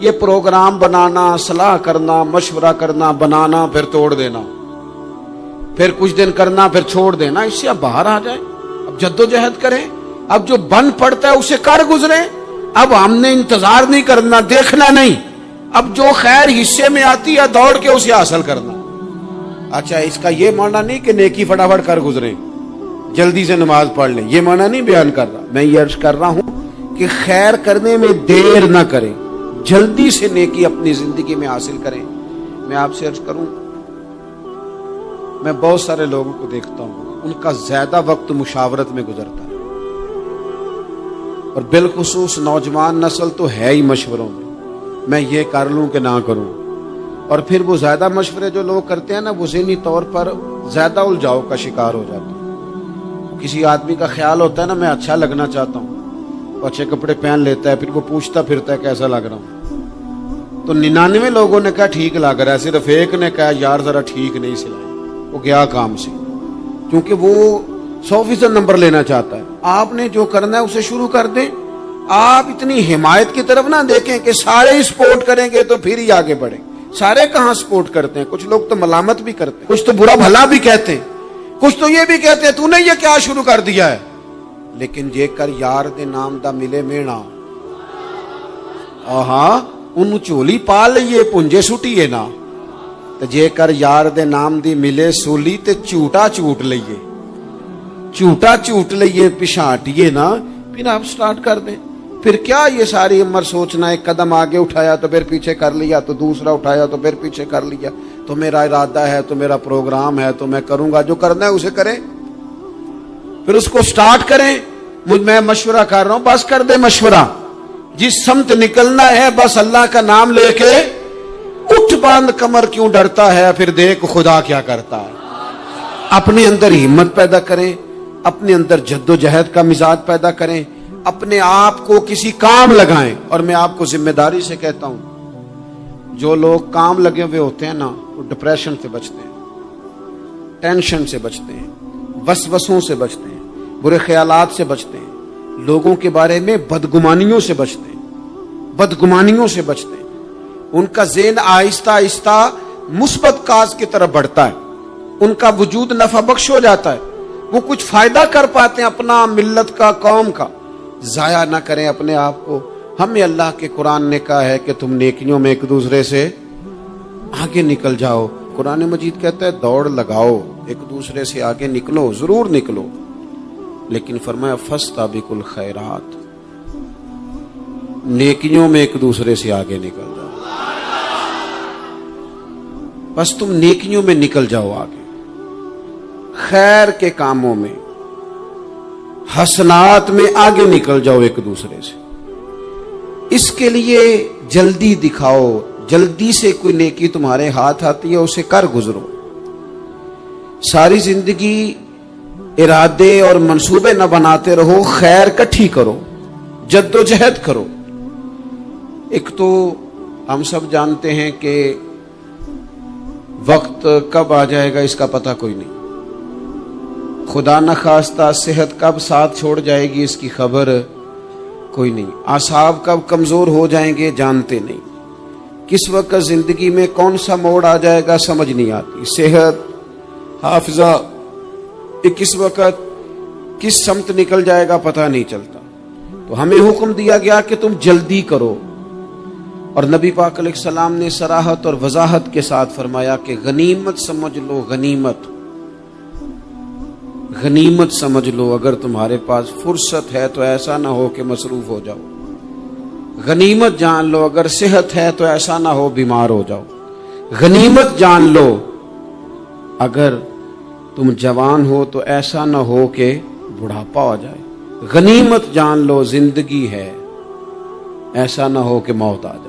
یہ پروگرام بنانا، صلاح کرنا، مشورہ کرنا، بنانا پھر توڑ دینا، پھر کچھ دن کرنا پھر چھوڑ دینا، اس سے اب باہر آ جائیں، اب جدوجہد کریں، اب جو بن پڑتا ہے اسے کر گزریں، اب ہم نے انتظار نہیں کرنا، دیکھنا نہیں، اب جو خیر حصے میں آتی ہے دوڑ کے اسے حاصل کرنا۔ اچھا اس کا یہ معنی نہیں کہ نیکی فٹافٹ کر گزریں، جلدی سے نماز پڑھ لیں، یہ معنی نہیں بیان کر رہا، میں یہ عرض کر رہا ہوں کہ خیر کرنے میں دیر نہ کریں، جلدی سے نیکی اپنی زندگی میں حاصل کریں۔ میں آپ سے عرض کروں، میں بہت سارے لوگوں کو دیکھتا ہوں، ان کا زیادہ وقت مشاورت میں گزرتا ہے، اور بالخصوص نوجوان نسل تو ہے ہی مشوروں میں یہ کر لوں کہ نہ کروں، اور پھر وہ زیادہ مشورے جو لوگ کرتے ہیں نا، وہ ذہنی طور پر زیادہ الجھاؤ کا شکار ہو جاتے ہیں۔ کسی آدمی کا خیال ہوتا ہے نا میں اچھا لگنا چاہتا ہوں، وہ اچھے کپڑے پہن لیتا ہے، پھر وہ پوچھتا پھرتا ہے کیسا لگ رہا ہوں، تو 99 لوگوں نے کہا ٹھیک لگ رہا ہے، صرف ایک نے کہا یار ذرا ٹھیک نہیں سلائے، وہ گیا کام سے، کیونکہ وہ 100% نمبر لینا چاہتا ہے۔ آپ نے جو کرنا ہے اسے شروع کر دیں، آپ اتنی حمایت کی طرف نہ دیکھیں کہ سارے ہی سپورٹ کریں گے تو پھر ہی آگے بڑھیں۔ سارے کہاں سپورٹ کرتے ہیں، کچھ لوگ تو ملامت بھی کرتے ہیں، کچھ تو برا بھلا بھی کہتے ہیں، کچھ تو یہ بھی کہتے ہیں تو نے یہ کیا شروع کر دیا ہے، لیکن جے کر یار دے نام دا ملے مینا، آہاں انہوں چولی پا لئیے پنجے سٹیے نا، تو جے کر یار دے نام دی ملے سولی تے چوٹا چوٹ لئیے پشانٹیے نا، پھر آپ سٹارٹ کر دیں۔ پھر کیا یہ ساری عمر سوچنا، ایک قدم آگے اٹھایا تو پھر پیچھے کر لیا، تو دوسرا اٹھایا تو پھر پیچھے کر لیا، تو میرا ارادہ ہے، تو میرا پروگرام ہے، تو میں کروں گا، جو کرنا ہے اسے کریں، پھر اس کو سٹارٹ کریں۔ میں مشورہ کر رہا ہوں، بس کر دے مشورہ، جس سمت نکلنا ہے بس اللہ کا نام لے کے اٹھ، باندھ کمر کیوں ڈرتا ہے، پھر دیکھ خدا کیا کرتا ہے۔ اپنے اندر ہمت پیدا کریں، اپنے اندر جد و جہد کا مزاج پیدا کریں، اپنے آپ کو کسی کام لگائیں۔ اور میں آپ کو ذمہ داری سے کہتا ہوں، جو لوگ کام لگے ہوئے ہوتے ہیں نا، وہ ڈپریشن سے بچتے ہیں، ٹینشن سے بچتے ہیں، وسوسوں سے بچتے ہیں، برے خیالات سے بچتے ہیں، لوگوں کے بارے میں بدگمانیوں سے بچتے ہیں، ان کا ذہن آہستہ آہستہ مثبت کاز کی طرف بڑھتا ہے، ان کا وجود نفع بخش ہو جاتا ہے، وہ کچھ فائدہ کر پاتے ہیں اپنا، ملت کا، قوم کا۔ ضائع نہ کریں اپنے آپ کو۔ ہمیں اللہ کے قرآن نے کہا ہے کہ تم نیکیوں میں ایک دوسرے سے آگے نکل جاؤ۔ قرآن مجید کہتا ہے دوڑ لگاؤ، ایک دوسرے سے آگے نکلو، ضرور نکلو، لیکن فرمایا فاستبقوا الخیرات، نیکیوں میں ایک دوسرے سے آگے نکل جاؤ، بس تم نیکیوں میں نکل جاؤ آگے، خیر کے کاموں میں، حسنات میں آگے نکل جاؤ ایک دوسرے سے۔ اس کے لیے جلدی دکھاؤ، جلدی سے کوئی نیکی تمہارے ہاتھ آتی ہے اسے کر گزرو۔ ساری زندگی ارادے اور منصوبے نہ بناتے رہو، خیر کٹھی کرو، جد و جہد کرو۔ ایک تو ہم سب جانتے ہیں کہ وقت کب آ جائے گا اس کا پتہ کوئی نہیں، خدا نہ خواستہ صحت کب ساتھ چھوڑ جائے گی اس کی خبر کوئی نہیں، اعصاب کب کمزور ہو جائیں گے جانتے نہیں، کس وقت زندگی میں کون سا موڑ آ جائے گا سمجھ نہیں آتی، صحت، حافظہ کس وقت کس سمت نکل جائے گا پتہ نہیں چلتا۔ تو ہمیں حکم دیا گیا کہ تم جلدی کرو، اور نبی پاک علیہ السلام نے صراحت اور وضاحت کے ساتھ فرمایا کہ غنیمت سمجھ لو، غنیمت سمجھ لو، اگر تمہارے پاس فرصت ہے تو ایسا نہ ہو کہ مصروف ہو جاؤ، غنیمت جان لو، اگر صحت ہے تو ایسا نہ ہو بیمار ہو جاؤ، غنیمت جان لو، اگر تم جوان ہو تو ایسا نہ ہو کہ بڑھاپا ہو جائے، غنیمت جان لو زندگی ہے، ایسا نہ ہو کہ موت آ جائے۔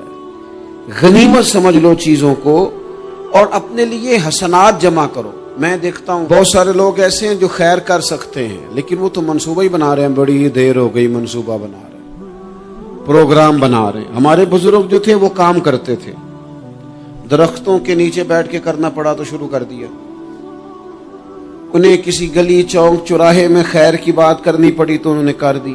غنیمت سمجھ لو چیزوں کو، اور اپنے لیے حسنات جمع کرو۔ میں دیکھتا ہوں بہت سارے لوگ ایسے ہیں جو خیر کر سکتے ہیں، لیکن وہ تو منصوبہ ہی بنا رہے ہیں، بڑی دیر ہو گئی منصوبہ بنا رہے ہیں، پروگرام بنا رہے ہیں۔ ہمارے بزرگ جو تھے وہ کام کرتے تھے، درختوں کے نیچے بیٹھ کے کرنا پڑا تو شروع کر دیا، انہیں کسی گلی چوک چوراہے میں خیر کی بات کرنی پڑی تو انہوں نے کر دی،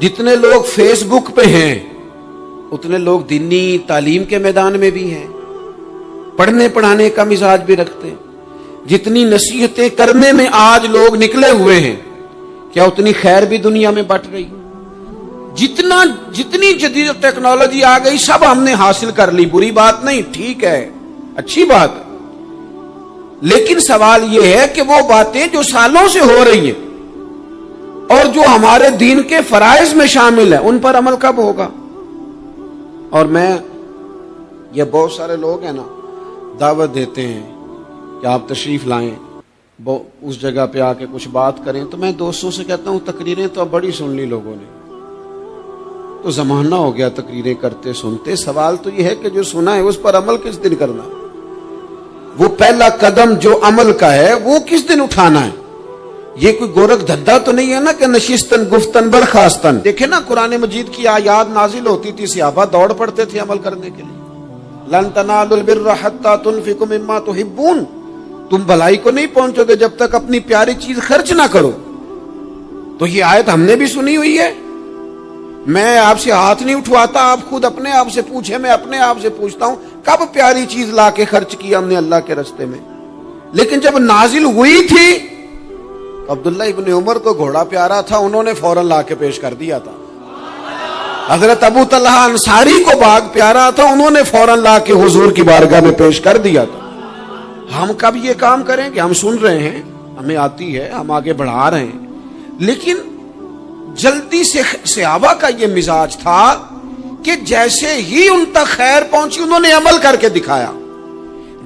جتنے لوگ فیس بک پہ ہیں اتنے لوگ دینی تعلیم کے میدان میں بھی ہیں، پڑھنے پڑھانے کا مزاج بھی رکھتے ہیں۔ جتنی نصیحتیں کرنے میں آج لوگ نکلے ہوئے ہیں، کیا اتنی خیر بھی دنیا میں بٹ رہی؟ جتنی جدید ٹیکنالوجی آ گئی سب ہم نے حاصل کر لی، بری بات نہیں، ٹھیک ہے، اچھی بات ہے، لیکن سوال یہ ہے کہ وہ باتیں جو سالوں سے ہو رہی ہیں اور جو ہمارے دین کے فرائض میں شامل ہیں ان پر عمل کب ہوگا؟ اور یہ بہت سارے لوگ ہیں نا دعوت دیتے ہیں کہ آپ تشریف لائیں، اس جگہ پہ آ کے کچھ بات کریں، تو میں دوستوں سے کہتا ہوں تقریریں تو اب بڑی سن لی لوگوں نے، تو زمانہ ہو گیا تقریریں کرتے سنتے، سوال تو یہ ہے کہ جو سنا ہے اس پر عمل کس دن کرنا ہے؟ وہ پہلا قدم جو عمل کا ہے وہ کس دن اٹھانا ہے؟ یہ کوئی گورکھ دھندا تو نہیں ہے نا کہ نشستن گفتن برخاستن۔ دیکھیں نا قرآن مجید کی آیات نازل ہوتی تھی، صحابہ دوڑ پڑتے تھے عمل کرنے کے لیے۔ لن تنالوا البر حتى تنفقوا مما تحبون، تم بھلائی کو نہیں پہنچو گے جب تک اپنی پیاری چیز خرچ نہ کرو۔ تو یہ آیت ہم نے بھی سنی ہوئی ہے، میں آپ سے ہاتھ نہیں اٹھواتا، آپ خود اپنے آپ سے پوچھیں، میں اپنے آپ سے پوچھتا ہوں کب پیاری چیز لا کے خرچ کیا ہم نے اللہ کے راستے میں؟ لیکن جب نازل ہوئی تھی عبداللہ ابن عمر کو گھوڑا پیارا تھا، انہوں نے فوراً لا کے پیش کر دیا تھا۔ حضرت ابو طلحہ انصاری کو باغ پیارا تھا، انہوں نے فوراً لا کے حضور کی بارگاہ میں پیش کر دیا تھا۔ ہم کب یہ کام کریں کہ ہم سن رہے ہیں، ہمیں آتی ہے، ہم آگے بڑھا رہے ہیں، لیکن جلدی سے صحابہ کا یہ مزاج تھا کہ جیسے ہی ان تک خیر پہنچی انہوں نے عمل کر کے دکھایا،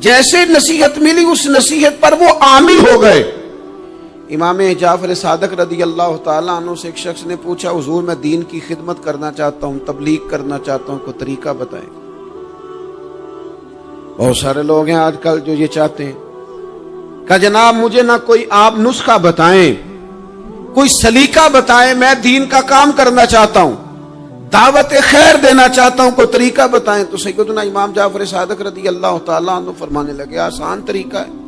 جیسے نصیحت ملی اس نصیحت پر وہ عامل ہو گئے۔ امام جعفر صادق رضی اللہ تعالیٰ عنہ سے ایک شخص نے پوچھا، حضور میں دین کی خدمت کرنا چاہتا ہوں، تبلیغ کرنا چاہتا ہوں، کوئی طریقہ بتائیں۔ بہت سارے لوگ ہیں آج کل جو یہ چاہتے ہیں کہ جناب مجھے نہ کوئی آپ نسخہ بتائیں، کوئی سلیقہ بتائیں، میں دین کا کام کرنا چاہتا ہوں، دعوت خیر دینا چاہتا ہوں، کوئی طریقہ بتائیں۔ تو سیدنا امام جعفر صادق رضی اللہ تعالیٰ عنہ فرمانے لگے، آسان طریقہ ہے،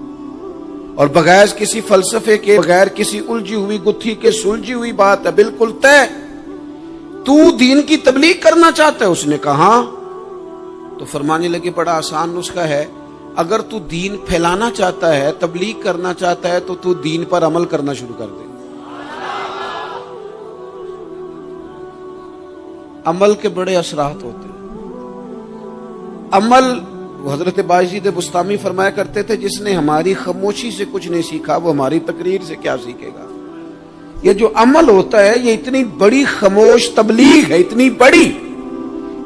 اور بغیر کسی فلسفے کے، بغیر کسی الجھی ہوئی گتھی کے سلجھی ہوئی بات ہے، بالکل طے۔ تو دین کی تبلیغ کرنا چاہتا ہے؟ اس نے کہا، تو فرمانے لگے بڑا آسان نسخہ ہے، اگر تو دین پھیلانا چاہتا ہے، تبلیغ کرنا چاہتا ہے، تو دین پر عمل کرنا شروع کر دے۔ عمل کے بڑے اثرات ہوتے ہیں۔ عمل، حضرت باجید بستامی فرمایا کرتے تھے، جس نے ہماری خاموشی سے کچھ نہیں سیکھا وہ ہماری تقریر سے کیا سیکھے گا۔ یہ جو عمل ہوتا ہے یہ اتنی بڑی خاموش تبلیغ ہے، اتنی بڑی۔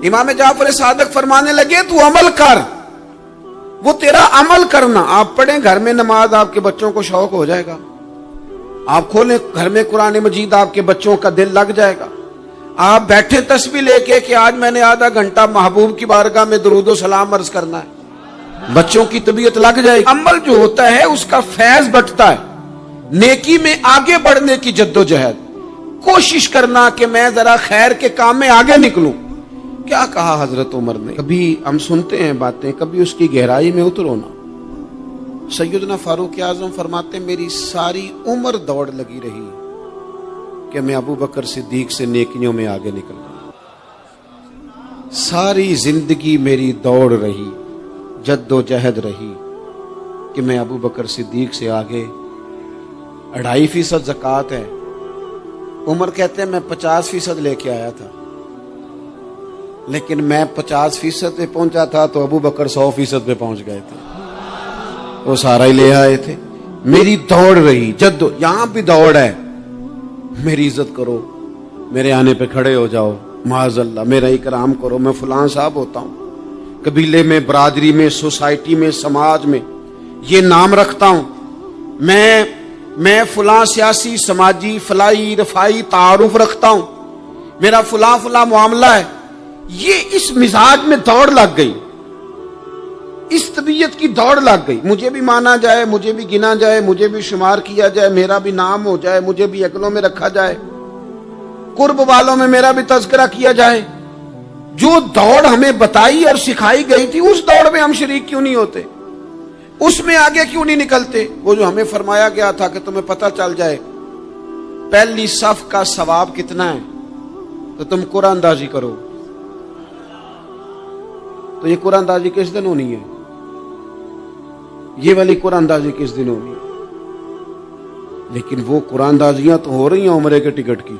امام جعفر صادق فرمانے لگے تو عمل کر، وہ تیرا عمل کرنا، آپ پڑھیں گھر میں نماز، آپ کے بچوں کو شوق ہو جائے گا، آپ کھولیں گھر میں قرآن مجید، آپ کے بچوں کا دل لگ جائے گا، آپ بیٹھے تسبیح لے کے کہ آج میں نے آدھا گھنٹہ محبوب کی بارگاہ میں درود و سلام عرض کرنا ہے، بچوں کی طبیعت لگ جائے گی۔ عمل جو ہوتا ہے اس کا فیض بٹتا ہے، نیکی میں آگے بڑھنے کی جدوجہد، کوشش کرنا کہ میں ذرا خیر کے کام میں آگے نکلوں۔ کیا کہا حضرت عمر نے؟ کبھی ہم سنتے ہیں باتیں، کبھی اس کی گہرائی میں اترو نا۔ سیدنا فاروق اعظم فرماتے میری ساری عمر دوڑ لگی رہی کہ میں ابو بکر صدیق سے نیکیوں میں آگے نکل گیا، ساری زندگی میری دوڑ رہی، جد و جہد رہی کہ میں ابو بکر صدیق سے آگے۔ 2.5% زکوٰۃ ہے، عمر کہتے ہیں میں 50% لے کے آیا تھا، لیکن میں 50% پہ پہنچا تھا تو ابو بکر 100% پہ پہنچ گئے تھے، وہ سارا ہی لے آئے تھے۔ میری دوڑ رہی، یہاں بھی دوڑ ہے، میری عزت کرو، میرے آنے پہ کھڑے ہو جاؤ، معاذ اللہ میرا اکرام کرو، میں فلاں صاحب ہوتا ہوں، قبیلے میں، برادری میں، سوسائٹی میں، سماج میں یہ نام رکھتا ہوں، میں فلاں سیاسی، سماجی، فلائی، رفائی تعارف رکھتا ہوں، میرا فلاں معاملہ ہے۔ یہ اس مزاج میں دوڑ لگ گئی، اس طبیعت کی دوڑ لگ گئی، مجھے بھی مانا جائے، مجھے بھی گنا جائے، مجھے بھی شمار کیا جائے، میرا بھی نام ہو جائے، مجھے بھی اگلوں میں رکھا جائے، قرب والوں میں میرا بھی تذکرہ کیا جائے۔ جو دوڑ ہمیں بتائی اور سکھائی گئی تھی اس دوڑ میں ہم شریک کیوں نہیں ہوتے، اس میں آگے کیوں نہیں نکلتے؟ وہ جو ہمیں فرمایا گیا تھا کہ تمہیں پتہ چل جائے پہلی صف کا ثواب کتنا ہے، تو تم قرآن اندازی کرو. تو یہ قرآن اندازی کس دن ہونی ہے؟ یہ والی قرآن اندازی کس دن ہونی ہے؟ لیکن وہ قرآن اندازیاں تو ہو رہی ہیں عمرے کے ٹکٹ کی.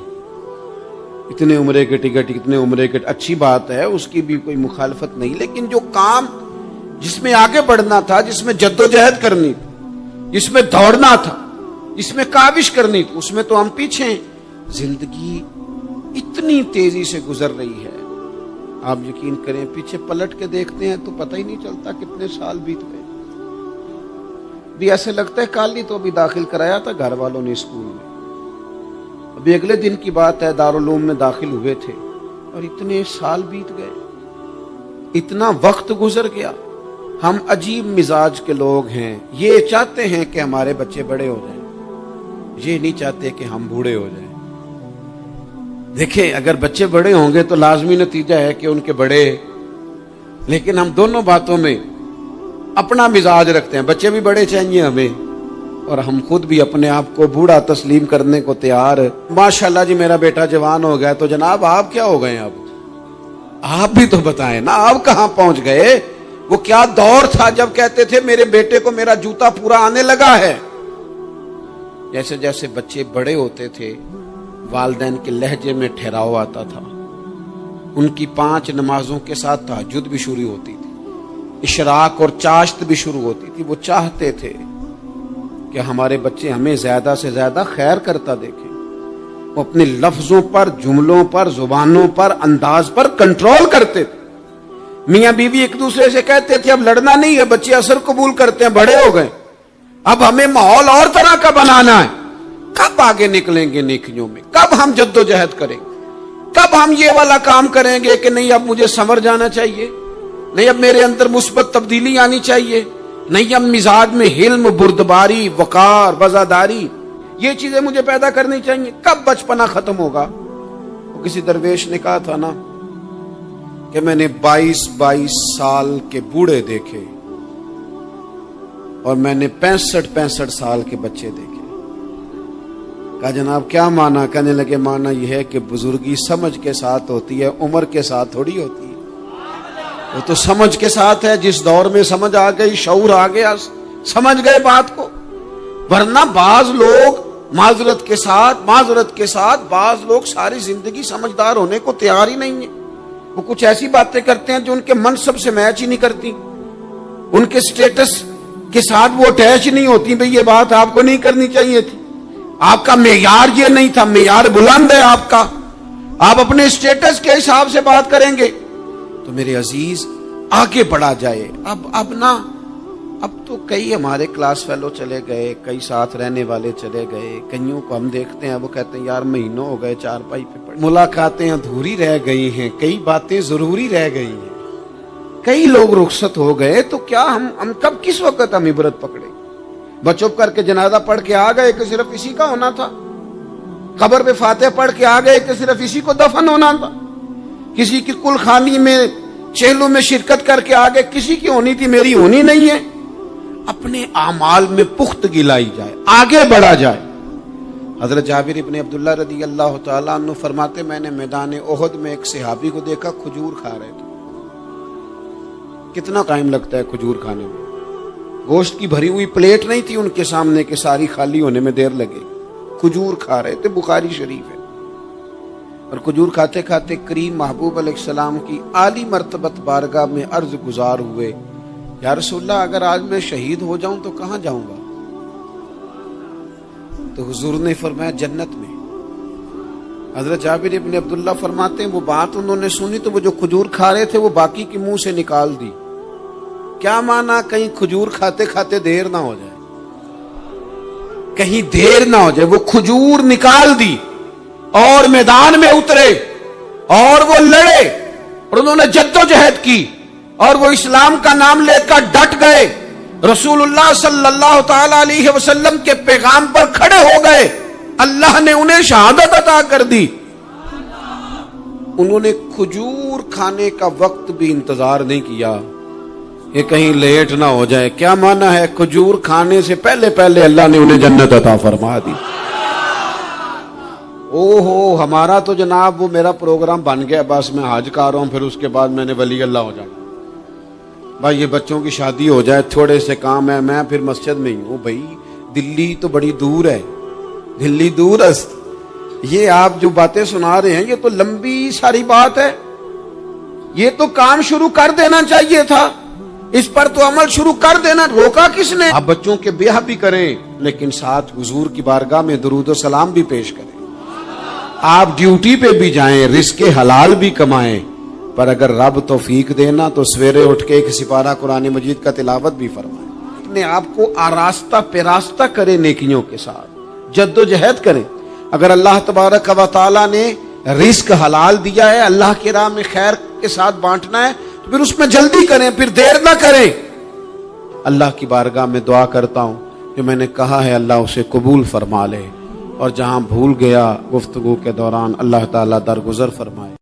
اتنے عمرے کے ٹکٹ، اتنے عمرے کے، اچھی بات ہے، اس کی بھی کوئی مخالفت نہیں، لیکن جو کام جس میں آگے بڑھنا تھا، جس میں جدوجہد کرنی تھی، جس میں دوڑنا تھا، جس میں کاوش کرنی تھی، اس میں تو ہم پیچھے ہیں. زندگی اتنی تیزی سے گزر رہی ہے، آپ یقین کریں پیچھے پلٹ کے دیکھتے ہیں تو پتہ ہی نہیں چلتا کتنے سال بیت گئے. بھی ایسے لگتا ہے کل ہی تو ابھی داخل کرایا تھا گھر والوں نے اسکول میں، ابھی اگلے دن کی بات ہے دارالعلوم میں داخل ہوئے تھے اور اتنے سال بیت گئے، اتنا وقت گزر گیا. ہم عجیب مزاج کے لوگ ہیں، یہ چاہتے ہیں کہ ہمارے بچے بڑے ہو جائیں، یہ نہیں چاہتے کہ ہم بوڑھے ہو جائیں. دیکھیں اگر بچے بڑے ہوں گے تو لازمی نتیجہ ہے کہ ان کے بڑے، لیکن ہم دونوں باتوں میں اپنا مزاج رکھتے ہیں. بچے بھی بڑے چاہیے ہمیں اور ہم خود بھی اپنے آپ کو بوڑھا تسلیم کرنے کو تیار. ماشاءاللہ جی میرا بیٹا جوان ہو گیا، تو جناب آپ کیا ہو گئے؟ اب آپ بھی تو بتائیں نا، آپ کہاں پہنچ گئے؟ وہ کیا دور تھا جب کہتے تھے میرے بیٹے کو میرا جوتا پورا آنے لگا ہے. جیسے جیسے بچے بڑے ہوتے تھے والدین کے لہجے میں ٹھہراؤ آتا تھا، ان کی 5 نمازوں کے ساتھ تہجد بھی شروع ہوتی تھی، اشراق اور چاشت بھی شروع ہوتی تھی. وہ چاہتے تھے کہ ہمارے بچے ہمیں زیادہ سے زیادہ خیر کرتا دیکھیں. وہ اپنے لفظوں پر، جملوں پر، زبانوں پر، انداز پر کنٹرول کرتے تھے. میاں بیوی ایک دوسرے سے کہتے تھے اب لڑنا نہیں ہے، بچے اثر قبول کرتے ہیں، بڑے ہو گئے، اب ہمیں ماحول اور طرح کا بنانا ہے. کب آگے نکلیں گے نیکیوں میں؟ کب ہم جدوجہد کریں گے؟ کب ہم یہ والا کام کریں گے کہ نہیں اب مجھے سنور جانا چاہیے، نہیں اب میرے اندر مثبت تبدیلی آنی چاہیے، نہیں اب مزاج میں حلم، بردباری، وقار، وفاداری، یہ چیزیں مجھے پیدا کرنی چاہیے. کب بچپنا ختم ہوگا؟ وہ کسی درویش نے کہا تھا نا کہ میں نے 22 سال کے بوڑھے دیکھے اور میں نے 65 سال کے بچے دیکھے. کہا جناب کیا معنی؟ کہنے لگے معنی یہ ہے کہ بزرگی سمجھ کے ساتھ ہوتی ہے، عمر کے ساتھ تھوڑی ہوتی ہے. وہ تو سمجھ کے ساتھ ہے، جس دور میں سمجھ آ گئی، شعور آ گیا، سمجھ گئے بات کو. ورنہ بعض لوگ معذرت کے ساتھ بعض لوگ ساری زندگی سمجھدار ہونے کو تیار ہی نہیں ہیں. وہ کچھ ایسی باتیں کرتے ہیں جو ان کے منصب سے میچ ہی نہیں کرتی، ان کے سٹیٹس کے ساتھ وہ اٹیچ نہیں ہوتی. بھئی یہ بات آپ کو نہیں کرنی چاہیے تھی، آپ کا معیار یہ نہیں تھا، معیار بلند ہے آپ کا، آپ اپنے سٹیٹس کے حساب سے بات کریں گے. تو میرے عزیز آگے بڑھا جائے. اب تو کئی ہمارے کلاس فیلو چلے گئے، کئی ساتھ رہنے والے چلے گئے، کئیوں کو ہم دیکھتے ہیں وہ کہتے ہیں یار مہینوں ہو گئے چارپائی پہ پڑے، ملاقاتیں ادھوری رہ گئی ہیں، کئی باتیں ضروری رہ گئی ہیں، کئی لوگ رخصت ہو گئے. تو کیا ہم کب کس وقت ہم عبرت پکڑے؟ بس چپ کر کے جنازہ پڑھ کے آ گئے کہ صرف اسی کا ہونا تھا، قبر پہ فاتحہ پڑھ کے آ گئے کہ صرف اسی کو دفن ہونا تھا، کسی کی کل خانی میں چہلوں میں شرکت کر کے آگے کسی کی ہونی تھی، میری ہونی نہیں ہے. اپنے اعمال میں پختگی لائی جائے، آگے بڑھا جائے. حضرت جابر ابن عبداللہ رضی اللہ تعالیٰ عنہ فرماتے میں نے میدان احد میں ایک صحابی کو دیکھا کھجور کھا رہے تھے. کتنا ٹائم لگتا ہے کھجور کھانے میں؟ گوشت کی بھری ہوئی پلیٹ نہیں تھی ان کے سامنے کہ ساری خالی ہونے میں دیر لگے. کھجور کھا رہے تھے، بخاری شریف ہے. اور کھجور کھاتے کھاتے کریم محبوب علیہ السلام کی عالی مرتبت بارگاہ میں عرض گزار ہوئے یا رسول اللہ اگر آج میں شہید ہو جاؤں تو کہاں جاؤں گا؟ تو حضور نے فرمایا جنت میں. حضرت جابر ابن عبداللہ فرماتے ہیں وہ بات انہوں نے سنی تو وہ جو کھجور کھا رہے تھے وہ باقی کے منہ سے نکال دی. کیا معنی؟ کہیں کھجور کھاتے کھاتے دیر نہ ہو جائے، کہیں دیر نہ ہو جائے. وہ کھجور نکال دی اور میدان میں اترے اور وہ لڑے اور انہوں نے جدوجہد کی اور وہ اسلام کا نام لے کر ڈٹ گئے، رسول اللہ صلی اللہ تعالی علیہ وسلم کے پیغام پر کھڑے ہو گئے. اللہ نے انہیں شہادت عطا کر دی. انہوں نے کھجور کھانے کا وقت بھی انتظار نہیں کیا کہ کہیں لیٹ نہ ہو جائے. کیا معنی ہے؟ کھجور کھانے سے پہلے پہلے اللہ نے انہیں جنت عطا فرما دی. اوہو ہمارا تو جناب وہ میرا پروگرام بن گیا، بس میں حج کر رہا ہوں، پھر اس کے بعد میں نے ولی اللہ ہو جانا، بھائی یہ بچوں کی شادی ہو جائے، تھوڑے سے کام ہے، میں پھر مسجد میں ہی ہوں۔ بھائی دلی تو بڑی دور ہے، دلی دور است، یہ آپ جو باتیں سنا رہے ہیں یہ تو لمبی ساری بات ہے، یہ تو کام شروع کر دینا چاہیے تھا، اس پر تو عمل شروع کر دینا، روکا کس نے؟ آپ بچوں کے بیاہ بھی کریں لیکن ساتھ حضور کی بارگاہ میں درود و سلام بھی پیش کریں، آپ ڈیوٹی پہ بھی جائیں، رزق حلال بھی کمائیں، پر اگر رب توفیق دینا تو سویرے اٹھ کے ایک سپارہ قرآن مجید کا تلاوت بھی فرمائیں، اپنے آپ کو آراستہ پیراستہ کریں، نیکیوں کے ساتھ جد و جہد کریں۔ اگر اللہ تبارک و تعالی نے رزق حلال دیا ہے، اللہ کی راہ میں خیر کے ساتھ بانٹنا ہے، تو پھر اس میں جلدی کریں، پھر دیر نہ کریں۔ اللہ کی بارگاہ میں دعا کرتا ہوں جو میں نے کہا ہے اللہ اسے قبول فرما لے، اور جہاں بھول گیا گفتگو کے دوران اللہ تعالیٰ درگزر فرمائے۔